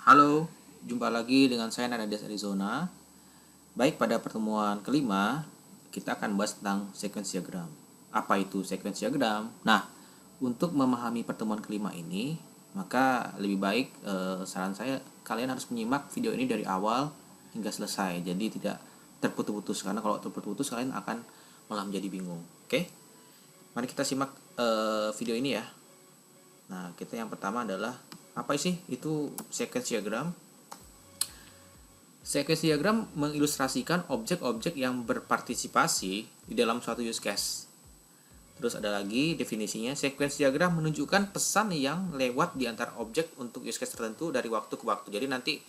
Halo, jumpa lagi dengan saya Nadades Arizona. Baik, pada pertemuan kelima, kita akan bahas tentang sequence diagram. Apa itu sequence diagram? Nah, untuk memahami pertemuan kelima ini, maka lebih baik saran saya kalian harus menyimak video ini dari awal hingga selesai. Jadi tidak terputus-putus, karena kalau terputus-putus kalian akan malah menjadi bingung. Oke? Mari kita simak video ini ya. Nah, kita yang pertama adalah apa sih itu sequence diagram? Sequence diagram mengilustrasikan objek-objek yang berpartisipasi di dalam suatu use case. Terus ada lagi definisinya, sequence diagram menunjukkan pesan yang lewat di antara objek untuk use case tertentu dari waktu ke waktu. Jadi nanti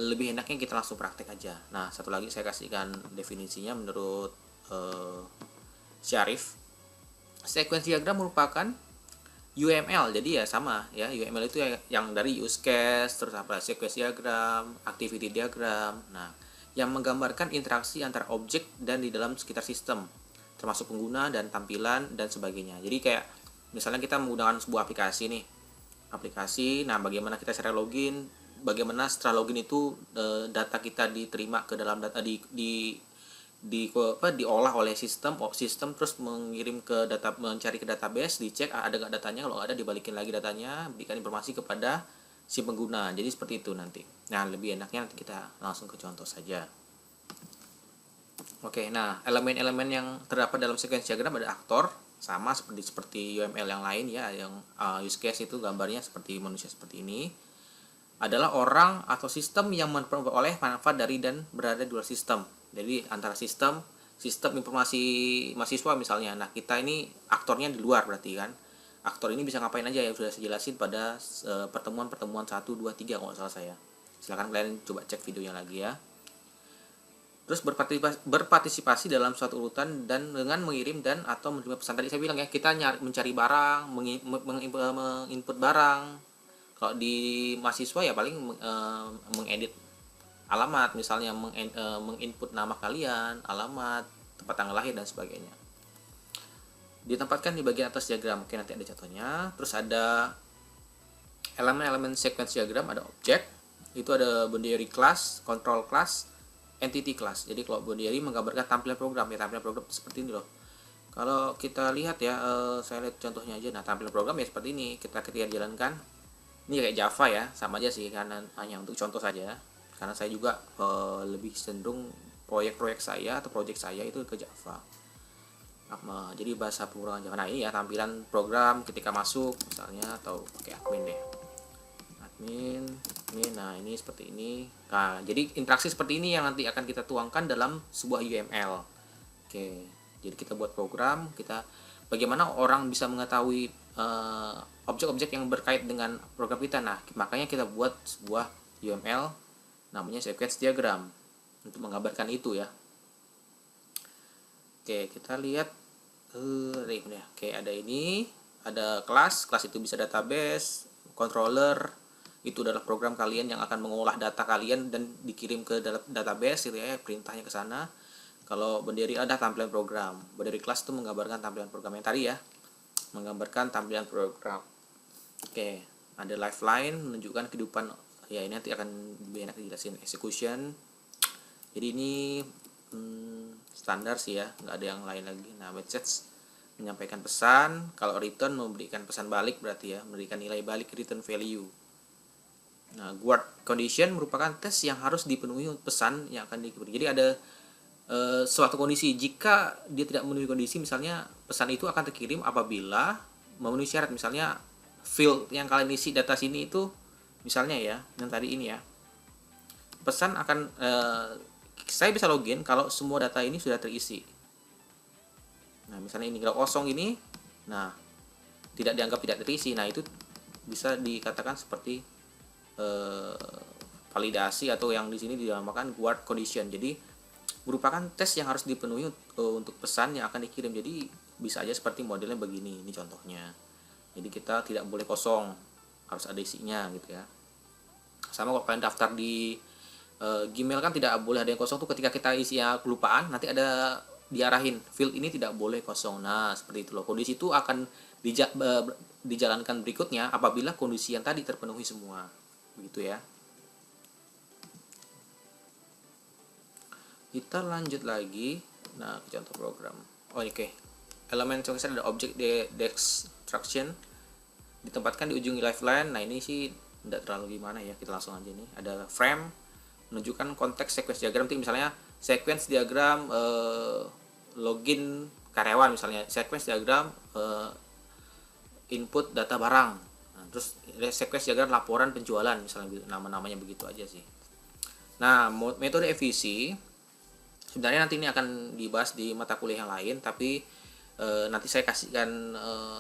lebih enaknya kita langsung praktek aja. Nah, satu lagi saya kasihkan definisinya menurut Syarif. Sequence diagram merupakan UML, jadi ya sama ya, UML itu yang dari use case, terus apa, sequence diagram, activity diagram, nah yang menggambarkan interaksi antara objek dan di dalam sekitar sistem, termasuk pengguna dan tampilan dan sebagainya. Jadi kayak misalnya kita menggunakan sebuah aplikasi, nah bagaimana kita cara login, bagaimana setelah login itu data kita diterima ke dalam data diolah oleh sistem terus mengirim ke mencari ke database, dicek ada nggak datanya, kalau ada dibalikin lagi datanya, berikan informasi kepada si pengguna. Jadi seperti itu nanti. Nah, lebih enaknya nanti kita langsung ke contoh saja. Oke, nah elemen-elemen yang terdapat dalam sequence diagram ada aktor, sama seperti UML yang lain ya, yang use case itu gambarnya seperti manusia seperti ini. Adalah orang atau sistem yang memperoleh manfaat dari dan berada di luar sistem. Jadi antara sistem informasi mahasiswa misalnya. Nah, kita ini aktornya di luar berarti kan. Aktor ini bisa ngapain aja ya, sudah saya jelasin pada pertemuan 1, 2, 3 kalau nggak salah saya. Silahkan kalian coba cek videonya lagi ya. Terus berpartisipasi dalam suatu urutan dan dengan mengirim dan atau menerima pesan. Tadi saya bilang ya, kita mencari barang, menginput barang. Kalau di mahasiswa ya paling mengedit alamat, misalnya menginput nama kalian, alamat, tempat tanggal lahir dan sebagainya. Ditempatkan di bagian atas diagram. Oke, nanti ada contohnya. Terus ada elemen-elemen sequence diagram, ada objek. Itu ada boundary class, control class, entity class. Jadi kalau boundary menggambarkan tampilan program, ya tampilan program seperti ini loh. Kalau kita lihat ya, saya lihat contohnya aja. Nah, tampilan program ya seperti ini. Kita ketika jalankan, ini kayak Java ya, sama aja sih, karena hanya untuk contoh saja. Karena saya juga lebih cenderung proyek saya atau project saya itu ke Java. Jadi bahasa pemrograman Java. Nah, ini ya tampilan program ketika masuk misalnya, atau pakai admin deh. Admin, ini, nah ini seperti ini. Nah, jadi interaksi seperti ini yang nanti akan kita tuangkan dalam sebuah UML. Oke, jadi kita buat program, bagaimana orang bisa mengetahui objek-objek yang berkait dengan program kita. Nah, makanya kita buat sebuah UML namanya sequence diagram untuk menggambarkan itu ya. Oke, kita lihat Oke, ada ini, ada kelas itu bisa database, controller itu adalah program kalian yang akan mengolah data kalian dan dikirim ke database gitu ya, perintahnya ke sana. Kalau boundary ada tampilan program. Boundary class itu menggambarkan tampilan program yang tadi ya, menggambarkan tampilan program. Oke, ada lifeline menunjukkan kehidupan ya, ini nanti akan lebih enak dijelasin. Execution, jadi ini standar sih ya, nggak ada yang lain lagi. Nah, message menyampaikan pesan, kalau return memberikan pesan balik berarti ya, memberikan nilai balik, return value. Nah, guard condition merupakan tes yang harus dipenuhi pesan yang akan diberi. Jadi ada suatu kondisi, jika dia tidak memenuhi kondisi, misalnya pesan itu akan terkirim apabila memenuhi syarat. Misalnya field yang kalian isi data sini itu, misalnya ya, yang tadi ini ya, pesan akan saya bisa login kalau semua data ini sudah terisi. Nah, misalnya ini kalau kosong ini, nah tidak dianggap tidak terisi. Nah, itu bisa dikatakan seperti validasi, atau yang di sini dinamakan guard condition. Jadi merupakan tes yang harus dipenuhi untuk pesan yang akan dikirim. Jadi bisa aja seperti modelnya begini, ini contohnya. Jadi kita tidak boleh kosong, harus ada isinya gitu ya. Sama kalau kalian daftar di Gmail kan tidak boleh ada yang kosong tuh, ketika kita isinya kelupaan nanti ada diarahin field ini tidak boleh kosong. Nah, seperti itu loh. Kondisi itu akan dijalankan berikutnya apabila kondisi yang tadi terpenuhi semua. begitu ya. Kita lanjut lagi. Nah, ke contoh program. Oke. Elemen contohnya ada object destruction ditempatkan di ujung lifeline. Nah, ini sih tidak terlalu gimana ya, kita langsung aja nih. Ada frame menunjukkan konteks sequence diagram, misalnya sequence diagram login karyawan, misalnya sequence diagram input data barang. Nah, terus sequence diagram laporan penjualan, misalnya nama-namanya begitu aja sih. Nah, metode FVC sebenarnya nanti ini akan dibahas di mata kuliah yang lain, tapi nanti saya kasihkan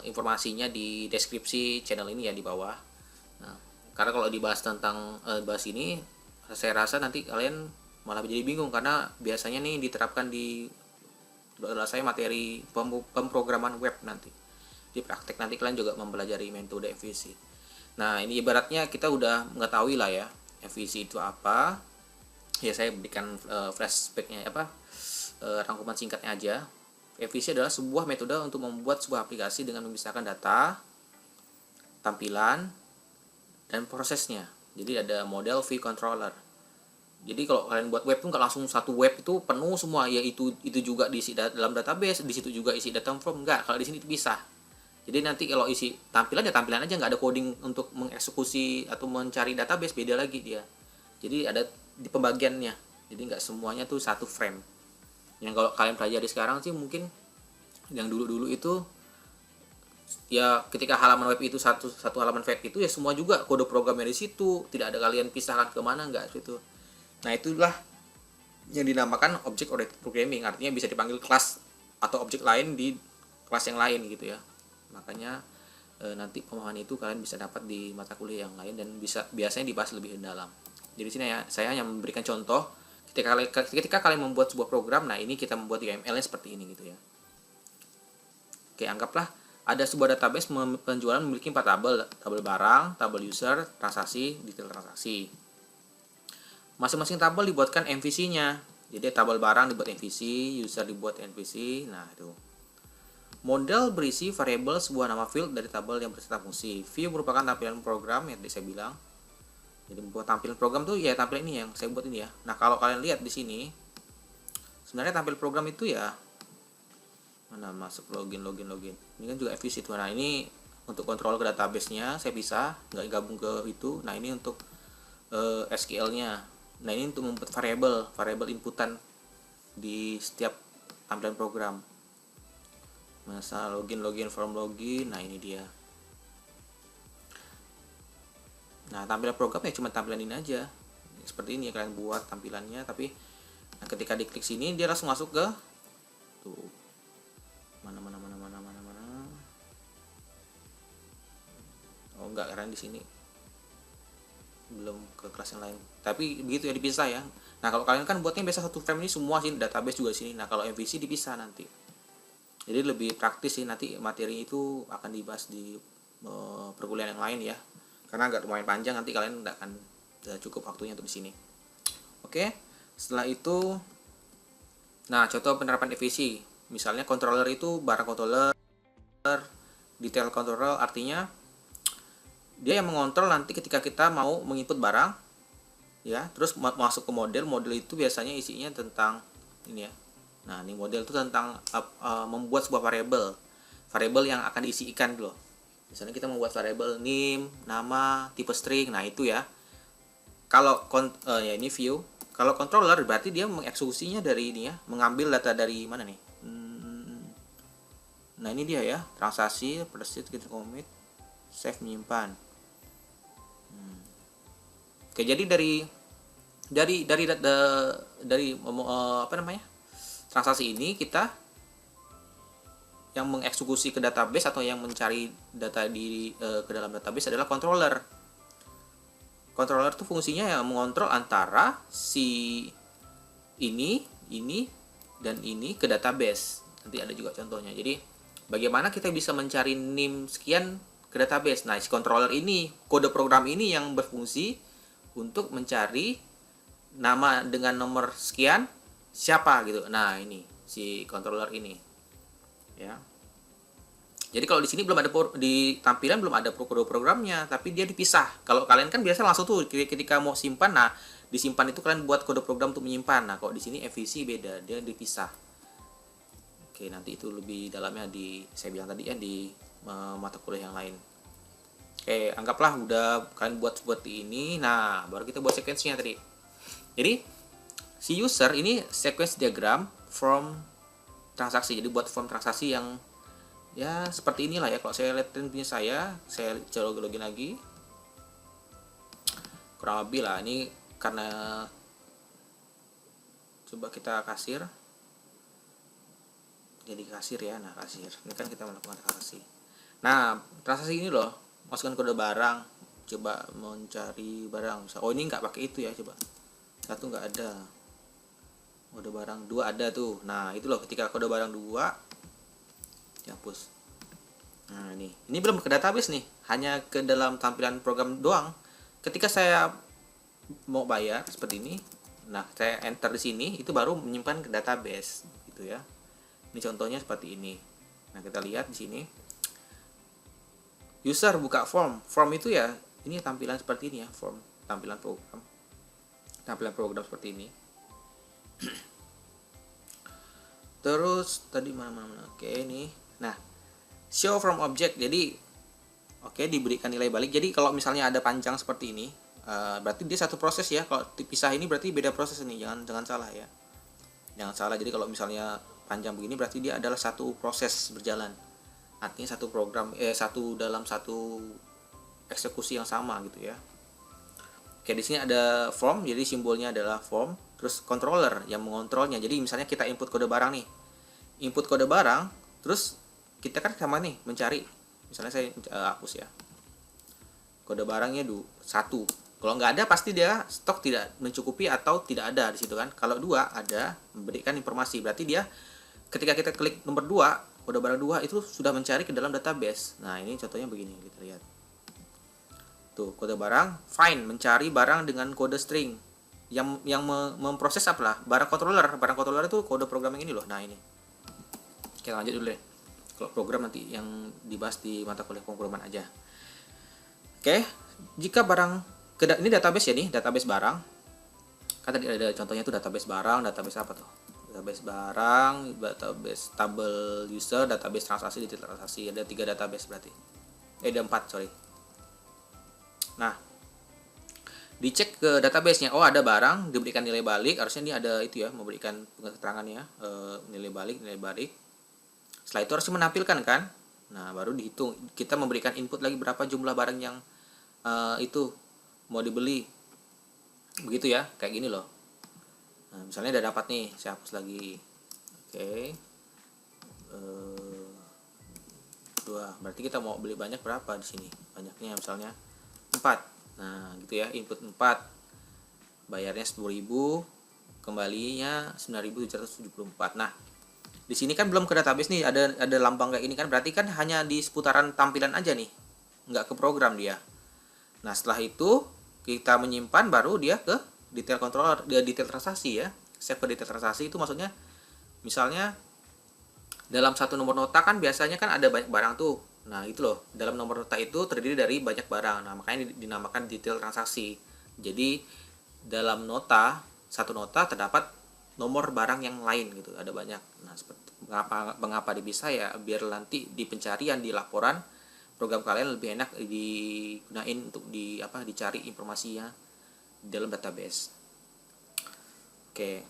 informasinya di deskripsi channel ini ya, di bawah. Nah, karena kalau dibahas tentang bahas ini, saya rasa nanti kalian malah jadi bingung, karena biasanya nih diterapkan di saya materi pemrograman web nanti. Di praktek nanti kalian juga mempelajari metode FVC. Nah, ini ibaratnya kita udah mengetahui lah ya FVC itu apa. Ya, saya berikan flashbacknya rangkuman singkatnya aja. FVC adalah sebuah metode untuk membuat sebuah aplikasi dengan memisahkan data, tampilan, dan prosesnya. Jadi ada model view controller. Jadi kalau kalian buat web tuh nggak langsung satu web itu penuh semua, ya itu juga diisi dalam database, di situ juga isi data form, enggak. Kalau di sini bisa. Jadi nanti kalau isi tampilan ya tampilan aja, nggak ada coding untuk mengeksekusi atau mencari database, beda lagi dia. Jadi ada di pembagiannya. Jadi nggak semuanya tuh satu frame. Yang kalau kalian pelajari sekarang sih mungkin yang dulu-dulu itu ya ketika halaman web itu satu halaman web itu ya semua juga kode programnya di situ, tidak ada kalian pisahkan kemana, enggak gitu. Nah, itulah yang dinamakan object oriented programming, artinya bisa dipanggil kelas atau objek lain di kelas yang lain gitu ya. Makanya nanti pemahaman itu kalian bisa dapat di mata kuliah yang lain dan biasanya dibahas lebih dalam. Jadi sini ya saya hanya memberikan contoh ketika kalian membuat sebuah program. Nah, ini kita membuat UML-nya seperti ini gitu ya. Oke, anggaplah ada sebuah database penjualan memiliki 4 tabel barang, tabel user, transaksi, detail transaksi. Masing-masing tabel dibuatkan MVC-nya. Jadi tabel barang dibuat MVC, user dibuat MVC. Nah, itu. Model berisi variabel sebuah nama field dari tabel yang berserta fungsi. View merupakan tampilan program yang tadi saya bilang. Jadi membuat tampilan program tuh ya tampilan ini yang saya buat ini ya. Nah, kalau kalian lihat di sini, sebenarnya tampilan program itu ya mana masuk login. Ini kan juga FVC tuh. Nah, ini untuk kontrol ke database-nya saya bisa nggak gabung ke itu. Nah, ini untuk SQL-nya. Nah, ini untuk membuat variabel inputan di setiap tampilan program. Masa login form login. Nah, ini dia. Nah, tampilan program ya cuma tampilan ini aja. Seperti ini ya, kalian buat tampilannya, tapi ketika diklik sini dia langsung masuk ke tuh. Mana. Oh, enggak, karena di sini belum ke kelas yang lain. Tapi begitu ya, dipisah ya. Nah, kalau kalian kan buatnya biasa satu frame ini semua sini, database juga sini. Nah, kalau MVC dipisah nanti. Jadi lebih praktis sih, nanti materi itu akan dibahas di perkuliahan yang lain ya. Karena agak lumayan panjang, nanti kalian tidak akan cukup waktunya untuk di sini. Oke. Setelah itu, nah, contoh penerapan FVC. Misalnya controller itu barang controller, detail controller, artinya dia yang mengontrol nanti ketika kita mau menginput barang ya, terus masuk ke model itu biasanya isinya tentang ini ya. Nah, ini model itu tentang membuat sebuah variabel yang akan diisikan loh. Misalnya kita membuat variabel name, nama, tipe string. Nah, itu ya. Kalau ya ini view. Kalau controller berarti dia mengeksekusinya dari ini ya, mengambil data dari mana nih? Nah, ini dia ya, transaksi, proceed, commit, save, menyimpan. Oke, jadi dari transaksi ini kita yang mengeksekusi ke database atau yang mencari data ke dalam database adalah controller. Controller itu fungsinya yang mengontrol antara si ini dan ini ke database. Nanti ada juga contohnya. Jadi bagaimana kita bisa mencari name sekian ke database. Nah, si controller ini, kode program ini yang berfungsi untuk mencari nama dengan nomor sekian siapa gitu. Nah, ini si controller ini ya. Jadi kalau di sini belum ada di tampilan belum ada kode programnya, tapi dia dipisah. Kalau kalian kan biasa langsung tuh ketika mau simpan, nah disimpan itu kalian buat kode program untuk menyimpan. Nah kalau di sini FVC beda, dia dipisah. Oke, nanti itu lebih dalamnya saya bilang tadi ya di mata kuliah yang lain. Oke, anggaplah udah kalian buat seperti ini. Nah baru kita buat sequence-nya tadi. Jadi si user ini sequence diagram from transaksi. Jadi buat form transaksi yang ya seperti inilah ya. Kalau saya lihat punya saya coba login lagi, kurang lebih lah. Ini karena coba kita kasir, jadi kasir ya. Nah kasir ini kan kita melakukan transaksi. Nah transaksi ini loh, masukkan kode barang, coba mencari barang. Oh ini nggak pakai itu ya, coba satu nggak ada, kode barang 2 ada tuh. Nah itu loh, ketika kode barang 2 dihapus. Nah ini belum ke database nih, hanya ke dalam tampilan program doang. Ketika saya mau bayar seperti ini, nah saya enter di sini, itu baru menyimpan ke database gitu ya. Ini contohnya seperti ini. Nah kita lihat di sini, user buka form itu ya, ini tampilan seperti ini ya, form tampilan program seperti ini. Terus tadi mana oke ini. Nah show from object, jadi oke diberikan nilai balik. Jadi kalau misalnya ada panjang seperti ini, berarti dia satu proses ya. Kalau dipisah ini berarti beda proses ini, jangan salah ya, jangan salah. Jadi kalau misalnya panjang begini berarti dia adalah satu proses berjalan, artinya satu program satu dalam satu eksekusi yang sama gitu ya. Oke, di sini ada form, jadi simbolnya adalah form. Terus controller yang mengontrolnya. Jadi misalnya kita input kode barang nih, input kode barang, terus kita kan sama nih mencari. Misalnya saya hapus ya, kode barangnya 1. Kalau nggak ada pasti dia stok tidak mencukupi atau tidak ada di situ kan. Kalau 2 ada, memberikan informasi, berarti dia ketika kita klik nomor 2, kode barang 2 itu sudah mencari ke dalam database. Nah ini contohnya begini, kita lihat tuh, kode barang find, mencari barang dengan kode string. Yang memproses apalah, barang controller itu kode program yang ini loh. Nah ini kita lanjut dulu deh. Kalau program nanti yang dibahas di mata kuliah pemrograman aja. Oke, jika barang ini database ya, nih database barang kan tadi ada contohnya tuh, database barang, database apa tuh, database barang, database tabel user, database transaksi, detail transaksi. Ada 3 database berarti, ada 4 sorry. Nah dicek ke database-nya, oh ada barang, diberikan nilai balik. Harusnya ini ada itu ya, memberikan keterangannya, nilai balik. Setelah itu harus menampilkan kan. Nah baru dihitung, kita memberikan input lagi berapa jumlah barang yang itu mau dibeli, begitu ya, kayak gini loh. Nah misalnya udah dapat nih, saya hapus lagi. Oke, 2, berarti kita mau beli banyak berapa di sini, banyaknya misalnya 4. Nah gitu ya, input 4, bayarnya 10.000, kembalinya 9.774. Nah di sini kan belum ke database nih, ada lambang kayak ini kan, berarti kan hanya di seputaran tampilan aja nih, nggak ke program dia. Nah setelah itu kita menyimpan, baru dia ke detail controller, dia detail transaksi ya. Save ke detail transaksi itu maksudnya, misalnya dalam satu nomor nota kan biasanya kan ada banyak barang tuh. Nah itu loh, dalam nomor nota itu terdiri dari banyak barang. Nah makanya dinamakan detail transaksi. Jadi dalam satu nota terdapat nomor barang yang lain gitu, ada banyak. Nah seperti mengapa dipisah ya, biar nanti di pencarian, di laporan program kalian lebih enak digunain untuk dicari informasinya di dalam database. Oke,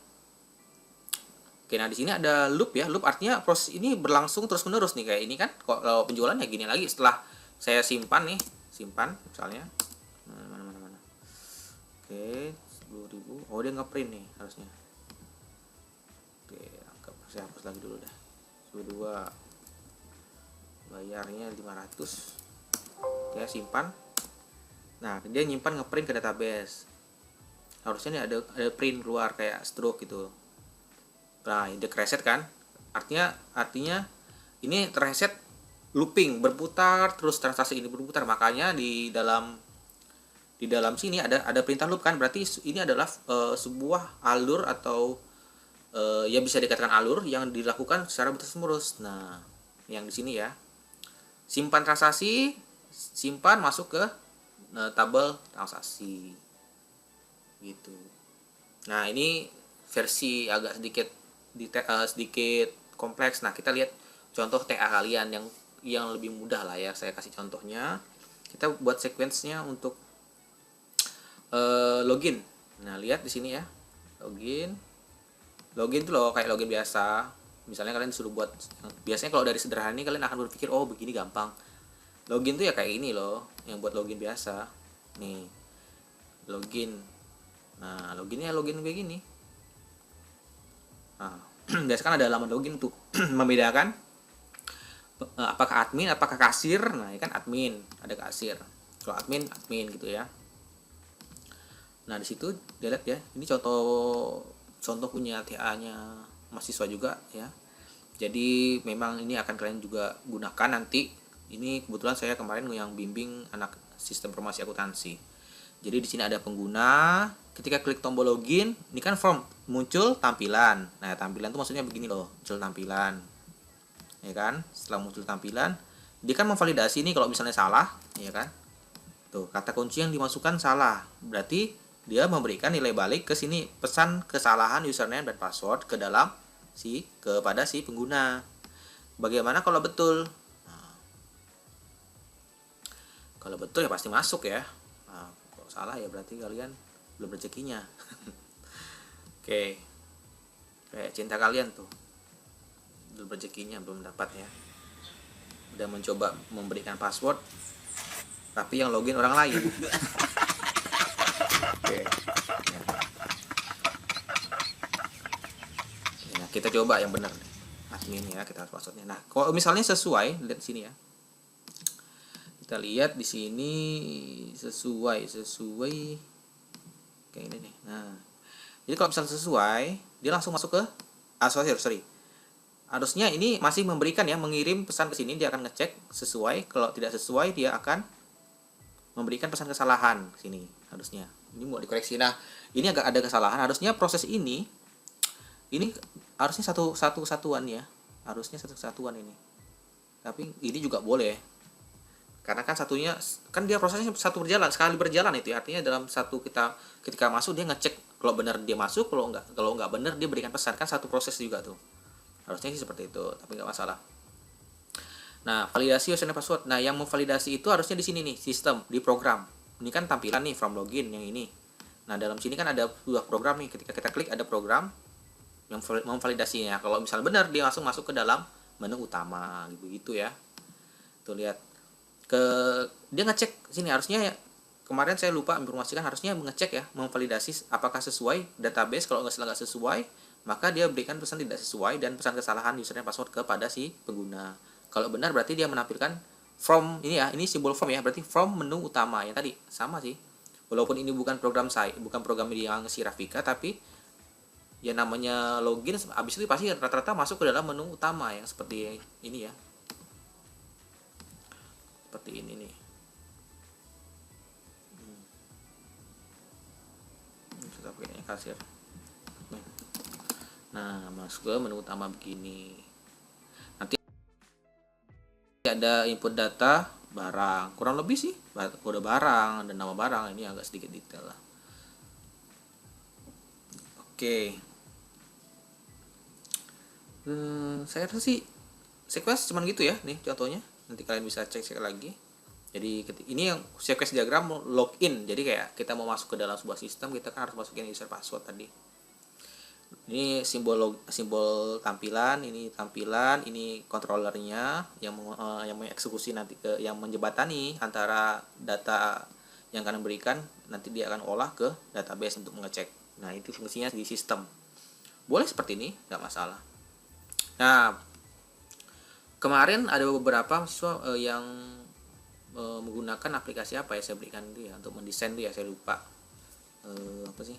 nah di sini ada loop ya. Loop artinya proses ini berlangsung terus menerus nih, kayak ini kan. Kalau penjualan ya gini lagi, setelah saya simpan misalnya. Mana. Oke, 10.000. Oh dia ngeprint nih harusnya. Oke, saya hapus lagi dulu dah. 2 bayarnya 500. Ya simpan. Nah dia nyimpan ngeprint ke database. Harusnya nih ada print keluar kayak stroke gitu. Nah ini reset kan, artinya ini reset looping, berputar terus, transaksi ini berputar. Makanya di dalam sini ada perintah loop kan, berarti ini adalah sebuah alur atau ya bisa dikatakan alur yang dilakukan secara terus menerus. Nah yang di sini ya, simpan transaksi, simpan masuk ke tabel transaksi gitu. Nah, ini versi agak sedikit kompleks. Nah, kita lihat contoh TA kalian yang lebih mudah lah ya. Saya kasih contohnya. Kita buat sequence-nya untuk login. Nah, lihat di sini ya. Login tuh loh kayak login biasa. Misalnya kalian disuruh buat, biasanya kalau dari sederhana ini kalian akan berpikir oh begini gampang. Login tuh ya kayak ini loh, yang buat login biasa. Nih, login. Nah, loginnya login kayak gini. Nah, biasanya kan ada halaman login untuk membedakan apakah admin, apakah kasir. Nah, ini kan admin, ada kasir. Kalau admin gitu ya. Nah, di situ dia lihat ya, ini contoh punya TA-nya mahasiswa juga ya. Jadi memang ini akan kalian juga gunakan nanti. Ini kebetulan saya kemarin yang bimbing anak sistem informasi akuntansi. Jadi di sini ada pengguna, ketika klik tombol login, ini kan form muncul tampilan. Nah, tampilan itu maksudnya begini loh, muncul tampilan. Ya kan? Setelah muncul tampilan, dia kan memvalidasi ini kalau misalnya salah, ya kan? Tuh, kata kunci yang dimasukkan salah. Berarti dia memberikan nilai balik ke sini, pesan kesalahan username dan password kepada si pengguna. Bagaimana kalau betul? Nah, kalau betul ya pasti masuk ya. Nah, kalau salah ya berarti kalian belum rezekinya. Oke. Kayak cinta kalian tuh. Belum rezekinya, belum dapat ya. Udah mencoba memberikan password tapi yang login orang lain. Oke. Nah, kita coba yang benar admin ya, kita harus passwordnya. Nah, kalau misalnya sesuai, lihat sini ya. Kita lihat di sini sesuai kayak ini nih. Nah, jadi kalau misalnya sesuai, dia langsung masuk ke sorry. Harusnya ini masih memberikan ya, mengirim pesan ke sini, dia akan ngecek sesuai. Kalau tidak sesuai, dia akan memberikan pesan kesalahan ke sini harusnya. Ini mau dikoreksi. Nah, ini agak ada kesalahan. Harusnya proses ini harusnya satu kesatuan ya. Harusnya satu kesatuan ini. Tapi ini juga boleh. Karena kan satunya kan dia prosesnya sekali berjalan itu ya. Artinya dalam satu ketika masuk dia ngecek kalau benar dia masuk, kalau enggak benar dia berikan pesan, kan satu proses juga tuh. Harusnya sih seperti itu, tapi enggak masalah. Nah, validasi username password. Nah, yang memvalidasi itu harusnya di sini nih, sistem, di program. Ini kan tampilan nih from login yang ini. Nah, dalam sini kan ada dua program nih. Ketika kita klik ada program yang memvalidasinya. Kalau misalnya benar dia langsung masuk ke dalam menu utama gitu ya. Tuh lihat. Dia ngecek sini harusnya ya. Kemarin saya lupa informasikan harusnya mengecek ya, memvalidasi apakah sesuai database. Kalau nggak sesuai, maka dia berikan pesan tidak sesuai dan pesan kesalahan username password kepada si pengguna. Kalau benar berarti dia menampilkan from ini ya, ini simbol from ya, berarti from menu utama ya tadi. Sama sih. Walaupun ini bukan program yang si Rafika, tapi ya namanya login habis itu pasti rata-rata masuk ke dalam menu utama yang seperti ini ya. Seperti ini nih. Tetap kayaknya kasir. Nah, masuk ke menu utama begini. Ada input data barang, kurang lebih sih kode barang dan nama barang. Ini agak sedikit detail lah. Oke. Saya rasa sih sequence cuman gitu ya nih contohnya, nanti kalian bisa cek lagi. Jadi ini yang sequence diagram login, jadi kayak kita mau masuk ke dalam sebuah sistem, kita kan harus masukin user password tadi. Ini simbol tampilan, ini controllernya yang mengeksekusi nanti yang menjembatani antara data yang kalian berikan, nanti dia akan olah ke database untuk mengecek. Nah, itu fungsinya di sistem. Boleh seperti ini, nggak masalah. Nah, kemarin ada beberapa mahasiswa yang menggunakan aplikasi apa ya, saya berikan itu ya untuk mendesain itu ya, saya lupa apa sih,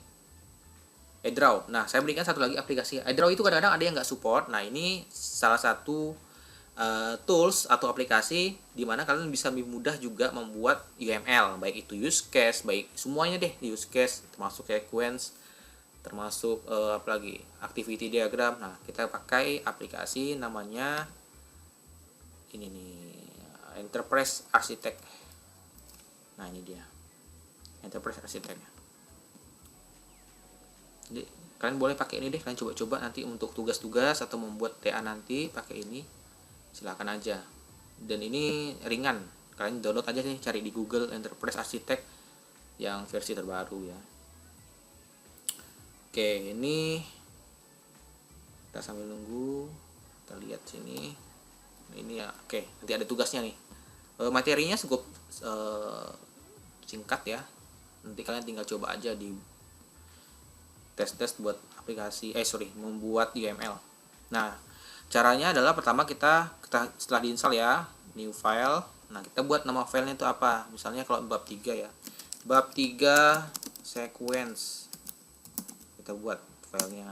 iDraw. Nah, saya berikan satu lagi aplikasi iDraw. Itu kadang-kadang ada yang nggak support. Nah, ini salah satu tools atau aplikasi di mana kalian bisa lebih mudah juga membuat UML, baik itu use case, baik semuanya deh, use case termasuk sequence, termasuk apalagi activity diagram. Nah, kita pakai aplikasi namanya ini nih, Enterprise Architect. Nah ini dia Enterprise Architect. Jadi kalian boleh pakai ini deh, kalian coba-coba nanti untuk tugas-tugas atau membuat TA nanti pakai ini, silakan aja. Dan ini ringan, kalian download aja nih, cari di Google Enterprise Architect yang versi terbaru ya. Oke, ini kita sambil nunggu, kita lihat sini. Ini ya, oke, nanti ada tugasnya nih. Materinya cukup singkat ya. Nanti kalian tinggal coba aja di tes buat aplikasi membuat UML. Nah, caranya adalah pertama kita setelah diinstal ya, new file. Nah, kita buat nama filenya itu apa? Misalnya kalau bab 3 ya. Bab 3 sequence. Kita buat filenya.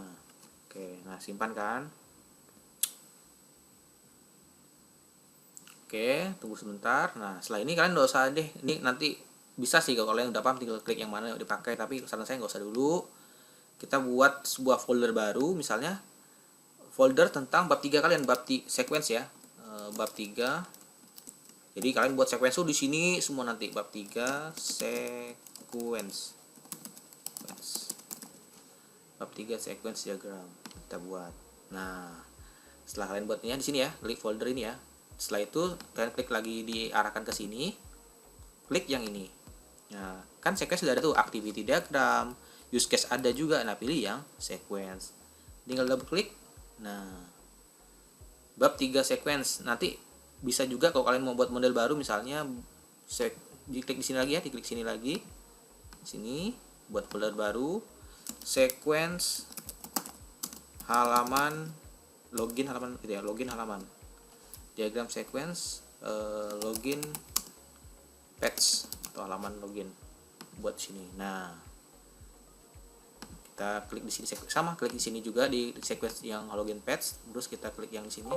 Oke, nah simpan kan. Oke, tunggu sebentar. Nah, setelah ini kalian nggak usah deh. Ini nanti bisa sih kalau kalian udah paham tinggal klik yang mana yang dipakai, tapi saran saya nggak usah dulu. Kita buat sebuah folder baru, misalnya folder tentang bab 3 kalian, bab sequence ya. Bab 3. Jadi kalian buat sequence di sini semua nanti bab 3 sequence. Bab 3 sequence diagram kita buat. Nah, setelah kalian buatnya di sini ya, klik folder ini ya. Setelah itu kalian klik lagi diarahkan ke sini. Klik yang ini. Nah, kan sequence sudah ada tuh, activity diagram, use case ada juga. Nah, pilih yang sequence. Tinggal double klik. Nah, bab 3 sequence. Nanti bisa juga kalau kalian mau buat model baru, misalnya diklik di sini lagi ya, diklik sini lagi. Sini buat folder baru, sequence halaman login halaman gitu ya, login halaman. Diagram sequence login page atau halaman login buat sini. Nah, kita klik di sini sama, klik di sini juga di sequence yang login page, terus kita klik yang di sini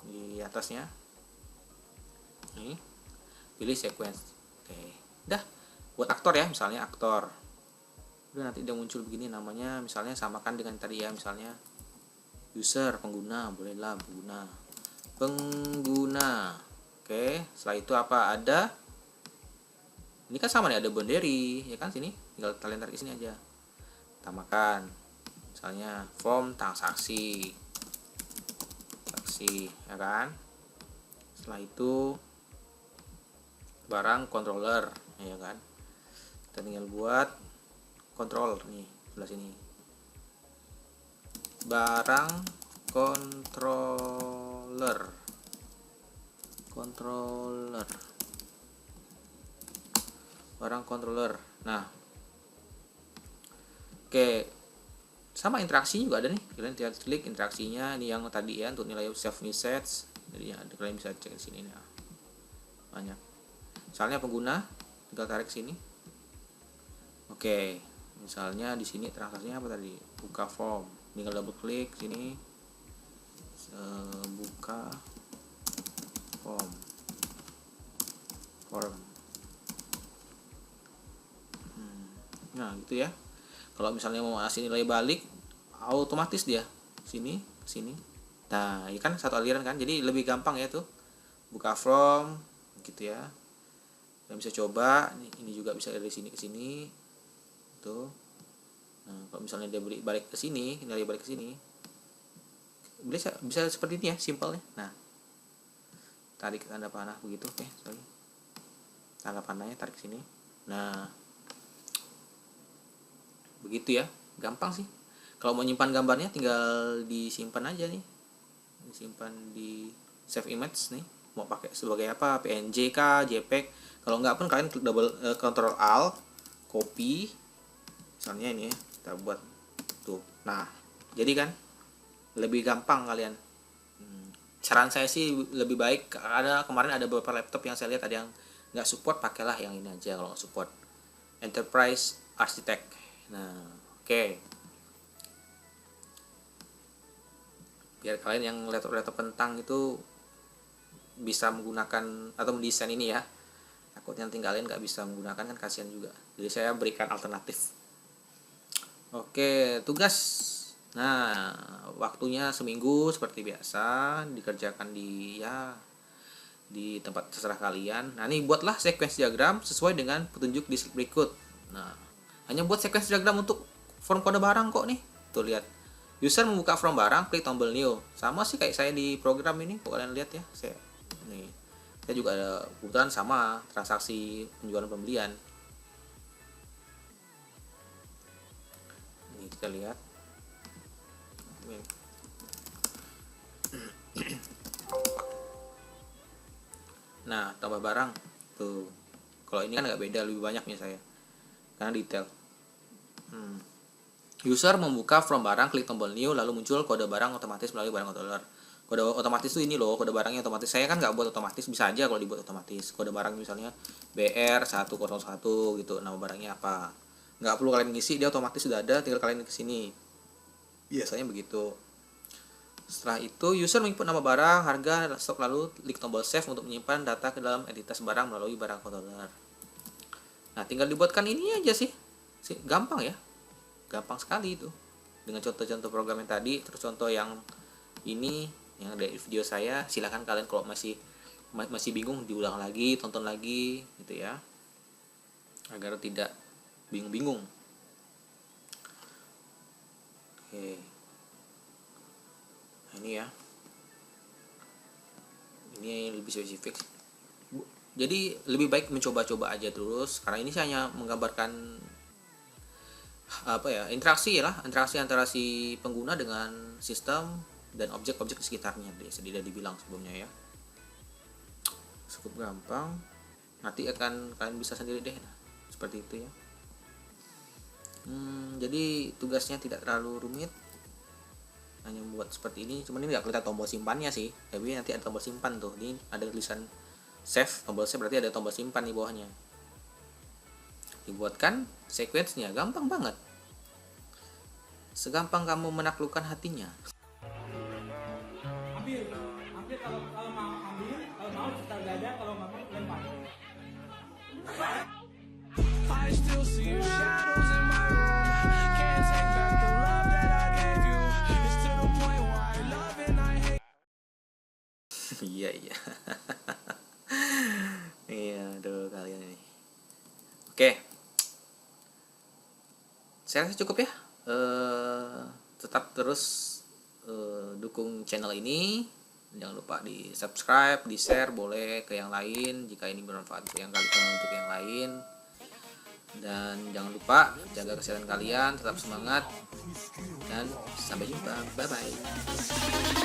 di atasnya. Nih, pilih sequence. Oke, dah buat aktor ya, misalnya aktor. Udah nanti dia muncul begini namanya, misalnya samakan dengan tadi ya, misalnya user, pengguna, bolehlah pengguna. Oke, setelah itu apa? Ada ini kan sama nih, ada boundary ya kan, sini tinggal kalian tarik ke sini aja. Tambahkan misalnya form transaksi ya kan. Setelah itu barang controller ya kan. Kita tinggal buat control nih sebelah sini. Barang controller. Barang controller. Nah, oke, sama interaksi juga ada nih. Kalian tinggal klik interaksinya ini yang tadi ya, untuk nilai save message. Jadi ya, kalian bisa cek di sini nih. Banyak. Misalnya pengguna, tinggal tarik sini. Oke, misalnya di sini transaksinya apa tadi? Buka form. Tinggal double klik sini. Buka form. Nah, gitu ya. Kalau misalnya mau ngasih nilai balik, otomatis dia sini ke sini. Nah, ini kan satu aliran kan, jadi lebih gampang ya tuh. Buka from gitu ya. Kalian bisa coba, ini juga bisa dari sini ke sini. Tuh. Nah, kalau misalnya dia balik ke sini, nilai balik ke sini. Bisa seperti ini ya, simpelnya. Nah, tarik tanda panah begitu, oke, sorry. Tanda panahnya tarik sini. Nah, begitu ya, gampang sih. Kalau mau nyimpan gambarnya tinggal disimpan aja nih, disimpan di save image nih, mau pakai sebagai apa, PNG kah, JPEG. Kalau nggak pun kalian klik double Ctrl Alt copy, misalnya ini ya, kita buat tuh. Nah, jadi kan lebih gampang kalian. Saran saya sih lebih baik, karena kemarin ada beberapa laptop yang saya lihat ada yang nggak support, pakailah yang ini aja kalau nggak support, Enterprise Architect. Nah, oke. Biar kalian yang laptop kentang itu bisa menggunakan atau mendesain ini ya. Takutnya nanti kalian nggak bisa menggunakan, kan kasihan juga. Jadi saya berikan alternatif. Oke, tugas. Nah, waktunya seminggu seperti biasa, dikerjakan di di tempat terserah kalian. Nah, ini buatlah sequence diagram sesuai dengan petunjuk di slide berikut. Nah, hanya buat sequence diagram untuk form kode barang kok nih. Tuh lihat. User membuka form barang, klik tombol new. Sama sih kayak saya di program ini, kalian lihat ya. Saya juga ada kebetulan sama transaksi penjualan pembelian. Ini kita lihat. Nah, tambah barang tuh. Kalau ini kan nggak beda, lebih banyaknya saya karena detail. User membuka form barang, klik tombol new, lalu muncul kode barang otomatis melalui barang controller. Kode otomatis itu ini loh, kode barangnya otomatis. Saya kan nggak buat otomatis, bisa aja kalau dibuat otomatis. Kode barang misalnya BR101 gitu, nama barangnya apa. Nggak perlu kalian ngisi, dia otomatis sudah ada, tinggal kalian kesini. Biasanya begitu. Setelah itu, user menginput nama barang, harga, stok, lalu klik tombol save untuk menyimpan data ke dalam entitas barang melalui barang controller. Nah, tinggal dibuatkan ini aja sih. Gampang ya. Gampang sekali itu. Dengan contoh-contoh program yang tadi, terus contoh yang ini yang ada di video saya, silahkan kalian kalau masih bingung diulang lagi, tonton lagi gitu ya. Agar tidak bingung-bingung. Oke. Nah, ini ya. Ini lebih spesifik. Jadi lebih baik mencoba-coba aja terus, karena ini saya hanya menggambarkan interaksi antara si pengguna dengan sistem dan objek-objek di sekitarnya, sudah dibilang sebelumnya ya. Cukup gampang, nanti akan kalian bisa sendiri deh. Nah, seperti itu ya. Jadi tugasnya tidak terlalu rumit, hanya membuat seperti ini. Cuman ini nggak kelihatan tombol simpannya sih, tapi nanti ada tombol simpan tuh. Ini ada tulisan save, tombol save berarti ada tombol simpan di bawahnya. Dibuatkan sequence-nya, gampang banget. Segampang kamu menaklukkan hatinya. Ambil kalau mau ambil, kalau mau setel dada, kalau nggak mau lempar. I still see your shadows in my room. Can't take back the love that I gave you. It's to the point where I love and I hate. Iya. Iya, aduh kalian ini. Oke. Saya rasa cukup ya. Tetap terus dukung channel ini. Jangan lupa di subscribe, di share boleh ke yang lain jika ini bermanfaat untuk yang lain. Dan jangan lupa jaga kesehatan kalian, tetap semangat, dan sampai jumpa. Bye bye.